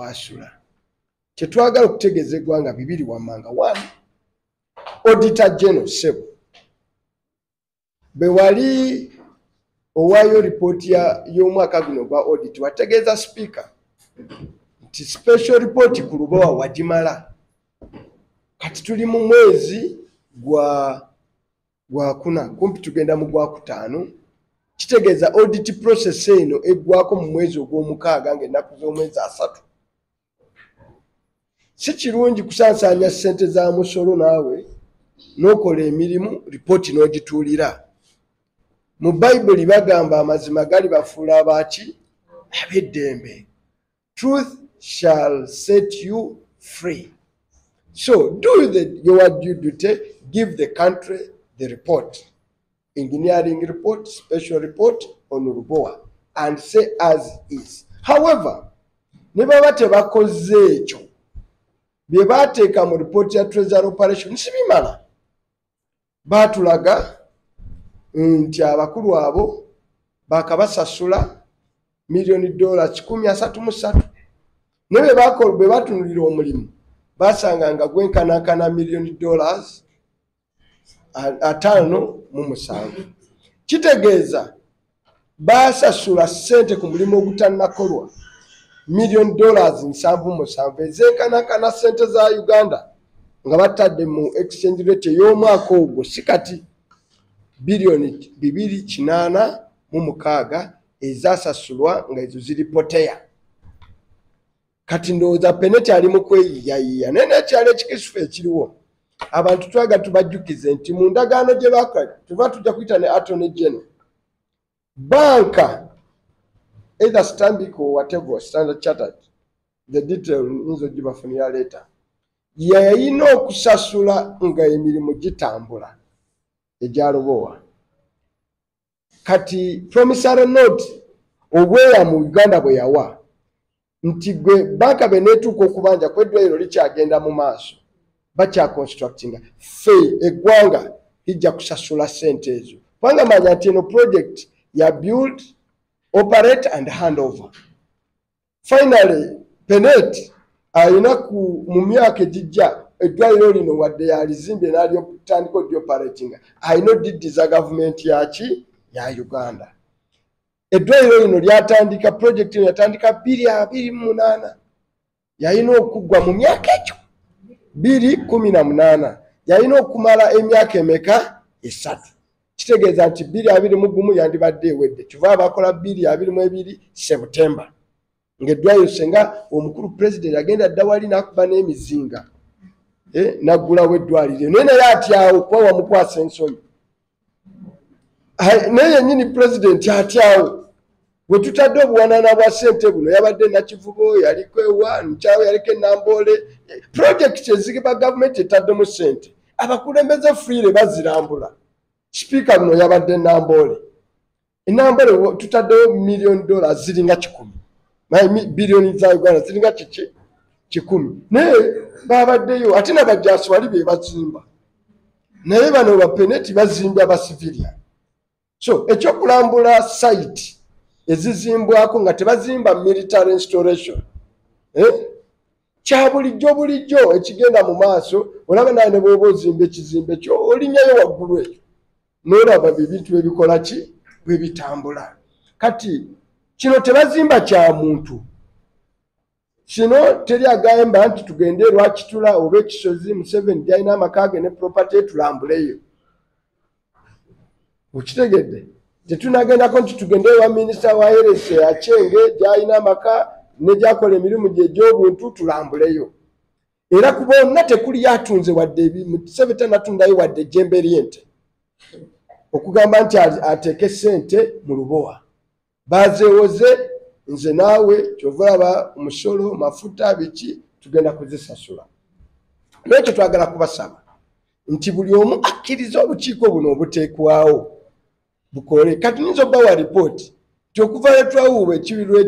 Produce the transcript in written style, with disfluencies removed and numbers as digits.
twasula kyetwagala okutegeeza eggwanga bibiri wammanga. 1 Auditor General Sebo bwe wali owayo ripooti y'omwaka guno gwa audit wategeeza speaker nti special report ku Lubowa wagimala. Kati tuli mu mwezi gwa kuna kumpi tugenda mu gwa kutaano, kitegeeza audit process eno eggwako mu mwezi ogw'omukaaga ng'ennaku z'omwezi 3. Si kirungi kusansanya ssente za musolo naawe n'okola emirimu ripooti n'ogituulira. Mu Bayibuli bagamba amazima gali bafuula abaaki ab'eddembe. Truth shall set you free. So do your due duty, give the country the report, engineering report, special report on Lubowa, and say as is. However, ne baba tebakoze ekyo bye baateeka mu report ya treasury operation sibimala, baatulaga nti abakulu abo bakabasasula $1,33,000 ne bwe batunulira omulimu basanga nga gwenkanankana $5,7. Kitegeeza basasula ssente ku mulimu ogutannakolwa $7,700 ezenkanankana ssente za Uganda nga batadde mu exchange rate ey'omwaka ogwo si kati $2,806 ezasasulwa nga ezo ziri poteya. Kati ndowooza peneti ali mu kweyiyayiya naye n'ekyalo ekikisufu ekiriwo abantu twaga tubajjukize nti mu ndagaano gye bakola tuva tujja kuyita ne Attorney General banka either Stanbic or whatever Standard Chartered, the detail nzo gibafunira later, yayina okusasula nga emirimu gitambula egya Lubowa. Kati promissory note obweya mu Uganda bwe yawa nti gwe banka benetuuka okubanja kweddwaliro likyagenda mu maaso bakya constructinga fe eggwanga lijja kusasula ssente ezo kubanga manya nti eno project ya build, operate and handover. Finally Penet ayina mu myaka egijja eddwaliro lino wadde yalizimbye n'alyotandika odyoperatinga ayina diddi za gavumenti yaki ya Uganda. Eddwaliro lino lyatandika project eno yatandika 2028 yalina okuggwa mu myaka ekyo 2018 yalina okumala emyaka emeka 3. Kitegeeza nti 2021 yandibadde ewedde kyova bakola 2022 September ng'eddwaliro senga omukulu president yagenda dda wali n'akuba n'emizinga naggulawo eddwaliro naye naye atyawo kuba wamukwasa ensonyi naye yennyini president atyawo bwe tutadde obuwanana bwa ssente buno yabadde Nakivubo yaliko ewa Nkyawe yaliko Nambole project ezigiba gavumenti etaddemu ssente abakulembeze freely bazirambula. Speaker buno yabadde Nambole enambole tutaddewo $1,000,000 ziringa 10 billion za Uganda ziringa 10 naye babaddeyo ate n'abajjaasi wali be bazimba naye bano bapeneti bazimba ba civilian. So ekyokulambula site ezizimbwako nga tebazimba military installation kya bulijjo ekigenda mu maaso olaba naye ne bw'oba ozimba ekizimbe kyo olinnyayo waggulu ekyo n'olaba ebintu ebikola ki bwe bitambula. Kati kino tebazimba kya muntu, kino teri agamba nti tugende Lwakitula oba Ekisozi Museveni gyalina amaka ge ne property tulambuleyo. Ukitegedde tetunagendako nti tugende wa minisita wa Herese Achenge gyalina amaka ne gyakola emirimu gye egy'obuntu tulambuleyo. Era ku bonna tekuli yatunze wadde Museveni tanatundayo wadde ejjembe ly'ente okugamba nti ateeke ssente mu Lubowa. Bazeewoze nze naawe kyova olaba omusolo mafuta biki tugenda kuzisasula. N'ekyo twagala kubasaba nti buli omu akkiriza obukiiko buno obuteekwawo bukole. Kati nyinza obbawa ripooti nti okuva lwe twawuuba ekibirwa